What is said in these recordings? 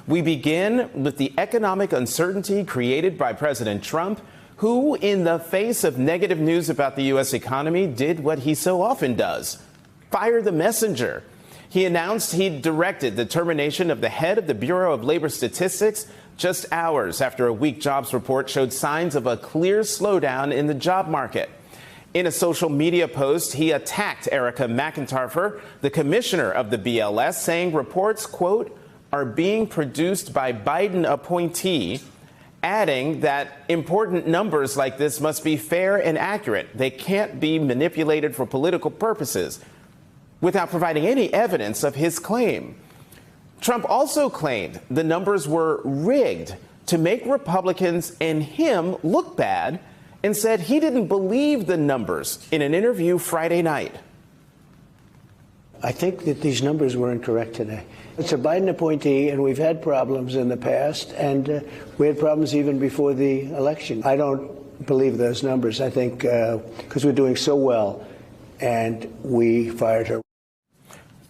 We begin with the economic uncertainty created by President Trump, who, in the face of negative news about the U.S. economy, did what he so often does: fire the messenger. He announced he'd directed the termination of the head of the Bureau of Labor Statistics just hours after a weak jobs report showed signs of a clear slowdown in the job market. In a social media post, he attacked Erica McIntyre, the commissioner of the BLS, saying reports, quote, are being produced by Biden appointee, adding that important numbers like this must be fair and accurate. They can't be manipulated for political purposes, without providing any evidence of his claim. Trump also claimed the numbers were rigged to make Republicans and him look bad, and said he didn't believe the numbers in an interview Friday night. I think that these numbers were incorrect today. It's a Biden appointee, and we've had problems in the past, and we had problems even before the election. I don't believe those numbers. I think because we're doing so well, and we fired her.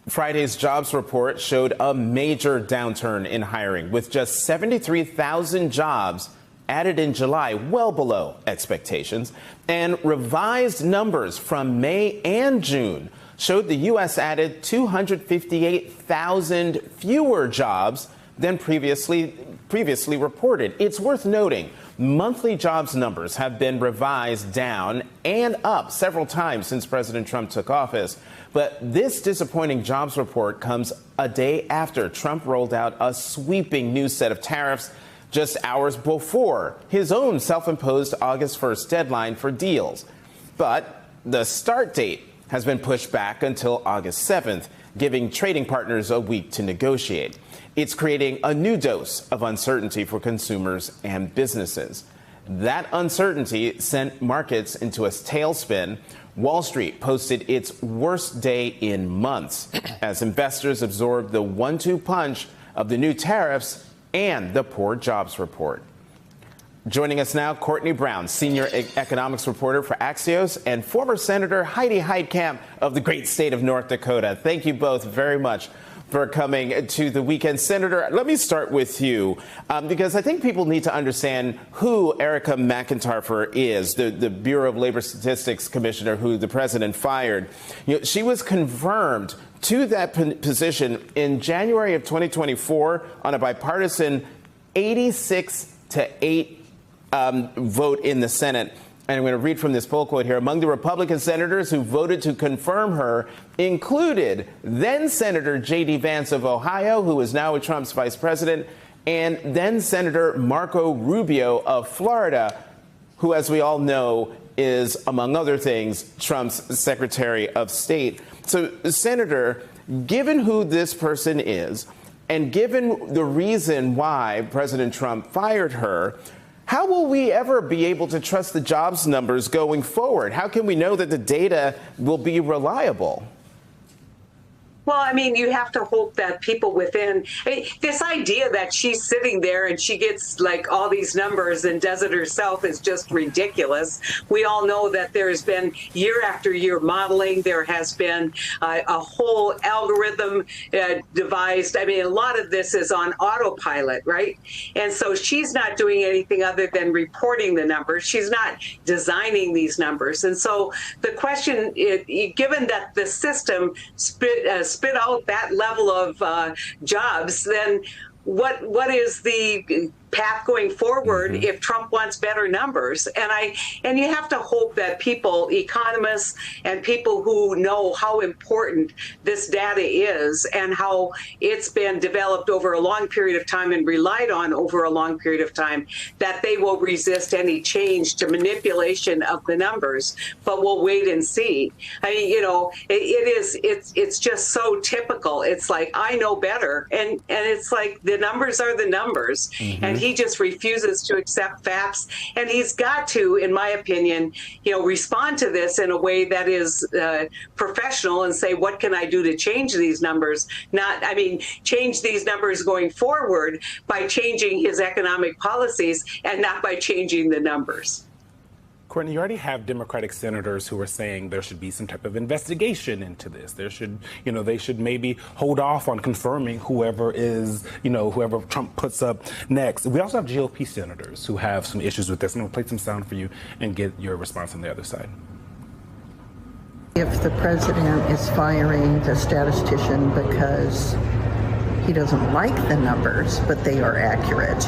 Friday's jobs report showed a major downturn in hiring, with just 73,000 jobs added in July, well below expectations, and revised numbers from May and June showed the U.S. added 258,000 fewer jobs than previously reported. It's worth noting monthly jobs numbers have been revised down and up several times since President Trump took office. But this disappointing jobs report comes a day after Trump rolled out a sweeping new set of tariffs just hours before his own self-imposed August 1st deadline for deals. But the start date has been pushed back until August 7th, giving trading partners a week to negotiate. It's creating a new dose of uncertainty for consumers and businesses. That uncertainty sent markets into a tailspin. Wall Street posted its worst day in months as investors absorbed the 1-2 punch of the new tariffs and the poor jobs report. Joining us now, Courtney Brown, senior economics reporter for Axios, and former Senator Heidi Heitkamp of the great state of North Dakota. Thank you both very much for coming to the weekend. Senator, let me start with you, because I think people need to understand who Erica McIntyre is, the Bureau of Labor Statistics commissioner who the president fired. You know, she was confirmed to that position in January of 2024 on a bipartisan 86-8 vote in the Senate. And I'm going to read from this poll quote here. Among the Republican senators who voted to confirm her included then Senator J.D. Vance of Ohio, who is now Trump's vice president, and then Senator Marco Rubio of Florida, who, as we all know, is, among other things, Trump's Secretary of State. So, Senator, given who this person is, and given the reason why President Trump fired her, how will we ever be able to trust the jobs numbers going forward? How can we know that the data will be reliable? Well, I mean, you have to hope that people within this idea that she's sitting there and she gets like all these numbers and does it herself is just ridiculous. We all know that there's been year after year modeling. There has been a whole algorithm devised. I mean, a lot of this is on autopilot, right? And so she's not doing anything other than reporting the numbers. She's not designing these numbers. And so the question, given that the system spit out that level of jobs, then what is the path going forward if Trump wants better numbers? And you have to hope that people, economists and people who know how important this data is and how it's been developed over a long period of time and relied on over a long period of time, that they will resist any change to manipulation of the numbers. But we'll wait and see. I mean, you know, it's just so typical. It's like, I know better. And it's like the numbers are the numbers. And he just refuses to accept facts. And he's got to, in my opinion, you know, respond to this in a way that is professional and say, what can I do to change these numbers? Change these numbers going forward by changing his economic policies and not by changing the numbers. Courtney, you already have Democratic senators who are saying there should be some type of investigation into this. There should, they should maybe hold off on confirming whoever Trump puts up next. We also have GOP senators who have some issues with this. I'm going to play some sound for you and get your response on the other side. If the president is firing the statistician because he doesn't like the numbers, but they are accurate,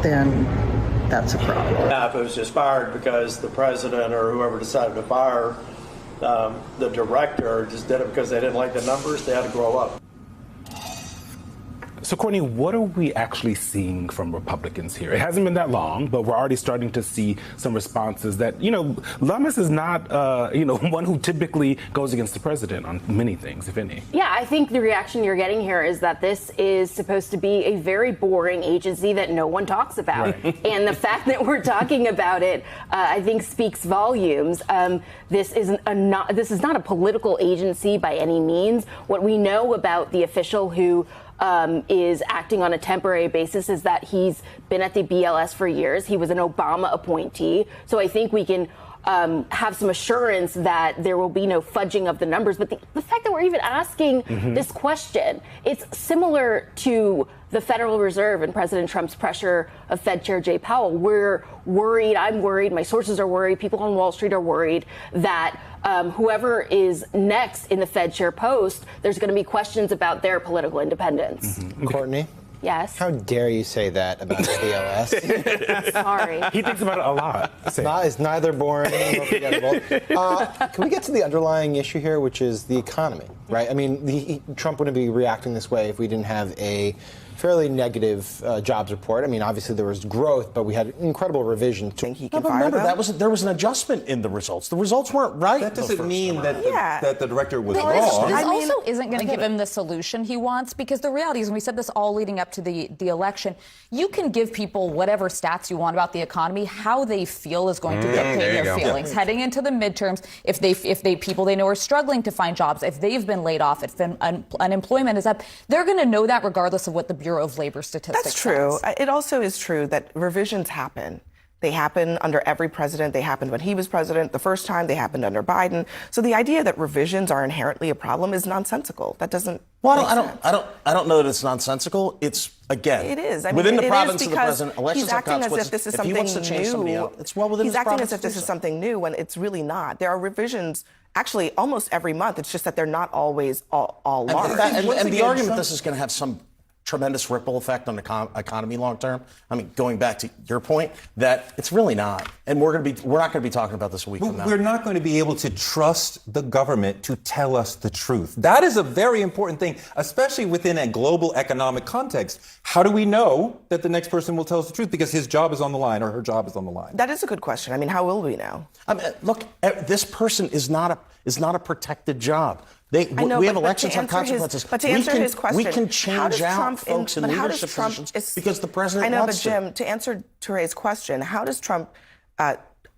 then that's a problem. Now, if it was just fired because the president or whoever decided to fire the director just did it because they didn't like the numbers, they had to grow up. So, Courtney, what are we actually seeing from Republicans here? It hasn't been that long, but we're already starting to see some responses that, Lummis is not, one who typically goes against the president on many things, if any. Yeah, I think the reaction you're getting here is that this is supposed to be a very boring agency that no one talks about. Right. And the fact that we're talking about it, I think, speaks volumes. This is not a political agency by any means. What we know about the official who is acting on a temporary basis is that he's been at the BLS for years. He was an Obama appointee. So I think we can have some assurance that there will be no fudging of the numbers. But the fact that we're even asking this question, it's similar to the Federal Reserve and President Trump's pressure of Fed Chair Jay Powell. We're worried, I'm worried, my sources are worried, people on Wall Street are worried that whoever is next in the Fed chair post, there's going to be questions about their political independence. Courtney? Yes? How dare you say that about the BLS? Sorry. He thinks about it a lot. It's neither boring nor forgettable. Can we get to the underlying issue here, which is the economy, right? I mean, Trump wouldn't be reacting this way if we didn't have a fairly negative jobs report. I mean, obviously there was growth, but we had incredible revision. Remember, there was an adjustment in the results. The results weren't right. That doesn't mean that the director was wrong. This also isn't going to give him the solution he wants, because the reality is, and we said this all leading up to the election, you can give people whatever stats you want about the economy. How they feel is going to dictate their feelings. Heading into the midterms, if they people they know are struggling to find jobs, if they've been laid off, if unemployment is up, they're going to know that regardless of what the Bureau of Labor Statistics That's true. says. It also is true that revisions happen. They happen under every president. They happened when he was president the first time. They happened under Biden. So the idea that revisions are inherently a problem is nonsensical. That doesn't. Well, I don't know that it's nonsensical. It's, again, it is. I mean, within the it province is of the president. Elections he's acting as if this is something new. It's well within he's his acting province as if this is something new when it's really not. There are revisions. Actually, almost every month. It's just that they're not always all large. And the argument this is going to have some tremendous ripple effect on the economy long term. I mean, going back to your point, that it's really not. And we're not going to be talking about this a week from now. We're not going to be able to trust the government to tell us the truth. That is a very important thing, especially within a global economic context. How do we know that the next person will tell us the truth? Because his job is on the line or her job is on the line. That is a good question. I mean, how will we know? I mean, look, this person is not a protected job. We have elections on consequences. But to answer his question, we can change out folks in leadership positions because the president wants to. I know, but Jim, to answer Touré's question, how does Trump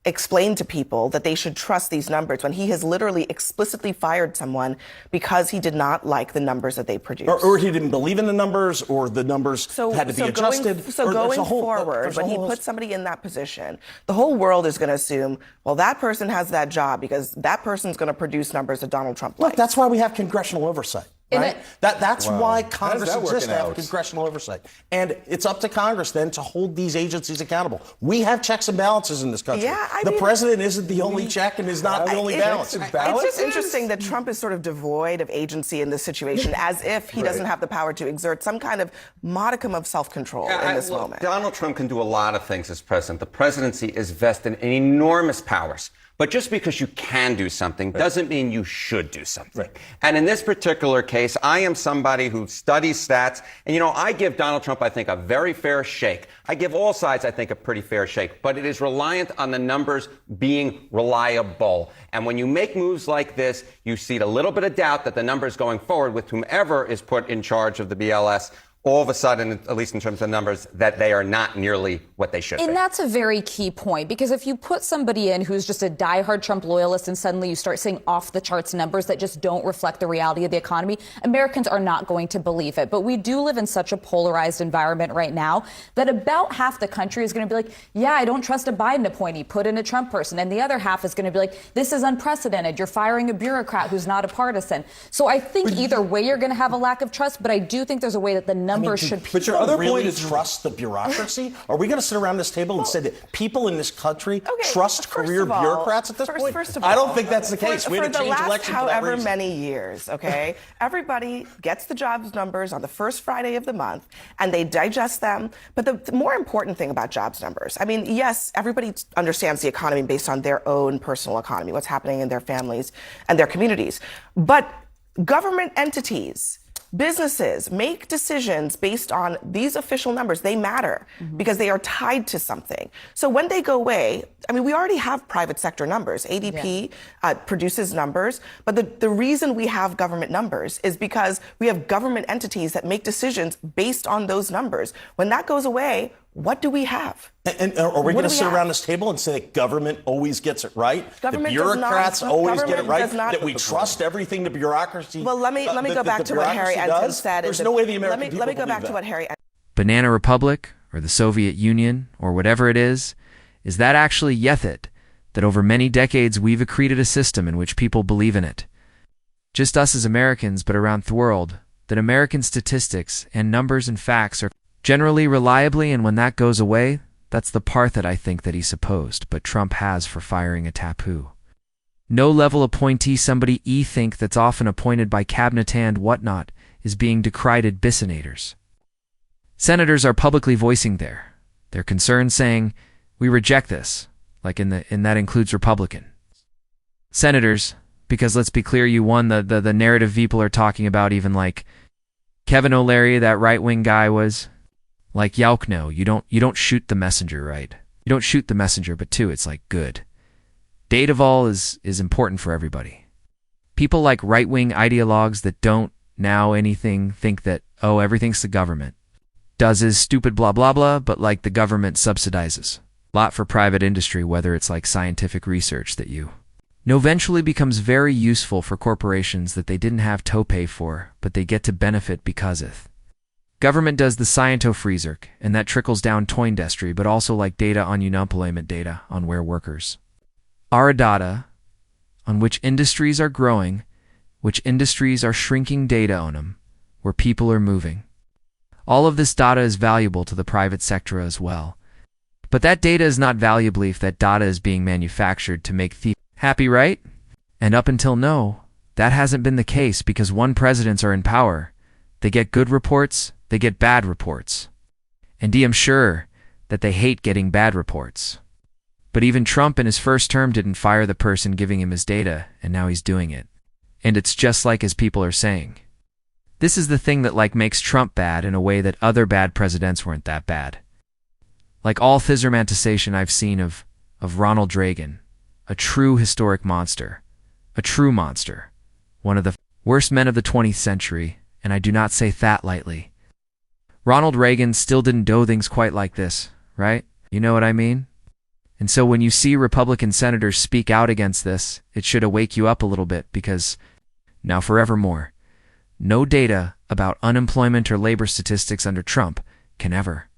explain to people that they should trust these numbers when he has literally explicitly fired someone because he did not like the numbers that they produced? Or he didn't believe in the numbers, or the numbers had to be adjusted. Going forward, when he puts somebody in that position, the whole world is going to assume, well, that person has that job because that person's going to produce numbers that Donald Trump likes. Look, that's why we have congressional oversight. Right? That's why Congress exists to have congressional oversight. And it's up to Congress then to hold these agencies accountable. We have checks and balances in this country. The president isn't the only check and is not the only balance. It's just interesting that Trump is sort of devoid of agency in this situation, as if he doesn't have the power to exert some kind of modicum of self-control in this moment. Donald Trump can do a lot of things as president. The presidency is vested in enormous powers. But just because you can do something doesn't mean you should do something. Right. And in this particular case, I am somebody who studies stats. And, I give Donald Trump, I think, a very fair shake. I give all sides, I think, a pretty fair shake. But it is reliant on the numbers being reliable. And when you make moves like this, you see a little bit of doubt that the numbers going forward with whomever is put in charge of the BLS all of a sudden, at least in terms of numbers, that they are not nearly what they should be. And that's a very key point, because if you put somebody in who's just a diehard Trump loyalist and suddenly you start seeing off the charts numbers that just don't reflect the reality of the economy, Americans are not going to believe it. But we do live in such a polarized environment right now that about half the country is going to be like, yeah, I don't trust a Biden appointee, put in a Trump person. And the other half is going to be like, this is unprecedented. You're firing a bureaucrat who's not a partisan. So I think either way you're going to have a lack of trust, but I do think there's a way that the numbers should. But your other point is trust the bureaucracy? Are we going to sit around this table and say that people in this country trust career bureaucrats at this point? First of all, I don't think that's the case. We for had to the change last election for that however reason. many years, okay, everybody gets the jobs numbers on the first Friday of the month, and they digest them. But the more important thing about jobs numbers, I mean, yes, everybody understands the economy based on their own personal economy, what's happening in their families and their communities. But government entities, businesses make decisions based on these official numbers. They matter because they are tied to something. So when they go away, I mean, we already have private sector numbers. ADP produces numbers. But the reason we have government numbers is because we have government entities that make decisions based on those numbers. When that goes away, what do we have? And are we going to sit around this table and say that government always gets it right? Government the bureaucrats always get it right? That we does trust everything the bureaucracy Well, let me go back to what Harry Ensign said. There's no way the American people Let me go back believe to what Harry. Banana Republic, or the Soviet Union, or whatever it is that actually Yethit, that over many decades we've accreted a system in which people believe in it? Just us as Americans, but around the world, that American statistics and numbers and facts are generally reliably, and when that goes away, that's the part that I think that he supposed, but Trump has for firing a tapu. No level appointee somebody think that's often appointed by cabinet and whatnot is being decried bisonators. Senators are publicly voicing their concerns, saying, we reject this, like and that includes Republican senators, because let's be clear, you won the narrative people are talking about, even like Kevin O'Leary, that right-wing guy, was like, Yauk, no, you don't shoot the messenger, right? You don't shoot the messenger, but two, it's like, good. Data vol is important for everybody. People like right-wing ideologues that don't now anything think that, oh, everything's the government. Does is stupid blah blah blah, but like the government subsidizes. Lot for private industry, whether it's like scientific research that you know eventually becomes very useful for corporations that they didn't have to pay for, but they get to benefit because of. Government does the sciento-freezerk, and that trickles down to industry, but also like data on unemployment data on where workers are data on which industries are growing, which industries are shrinking data on them, where people are moving. All of this data is valuable to the private sector as well. But that data is not valuable if that data is being manufactured to make thieves happy, right? And up until now, that hasn't been the case, because when presidents are in power, they get good reports, they get bad reports. And I'm sure that they hate getting bad reports. But even Trump in his first term didn't fire the person giving him his data, and now he's doing it. And it's just like as people are saying. This is the thing that like makes Trump bad in a way that other bad presidents weren't that bad. Like all romanticization I've seen of Ronald Reagan, a true historic monster, a true monster, one of the worst men of the 20th century, and I do not say that lightly. Ronald Reagan still didn't do things quite like this, right? You know what I mean? And so when you see Republican senators speak out against this, it should wake you up a little bit, because now forevermore, no data about unemployment or labor statistics under Trump can ever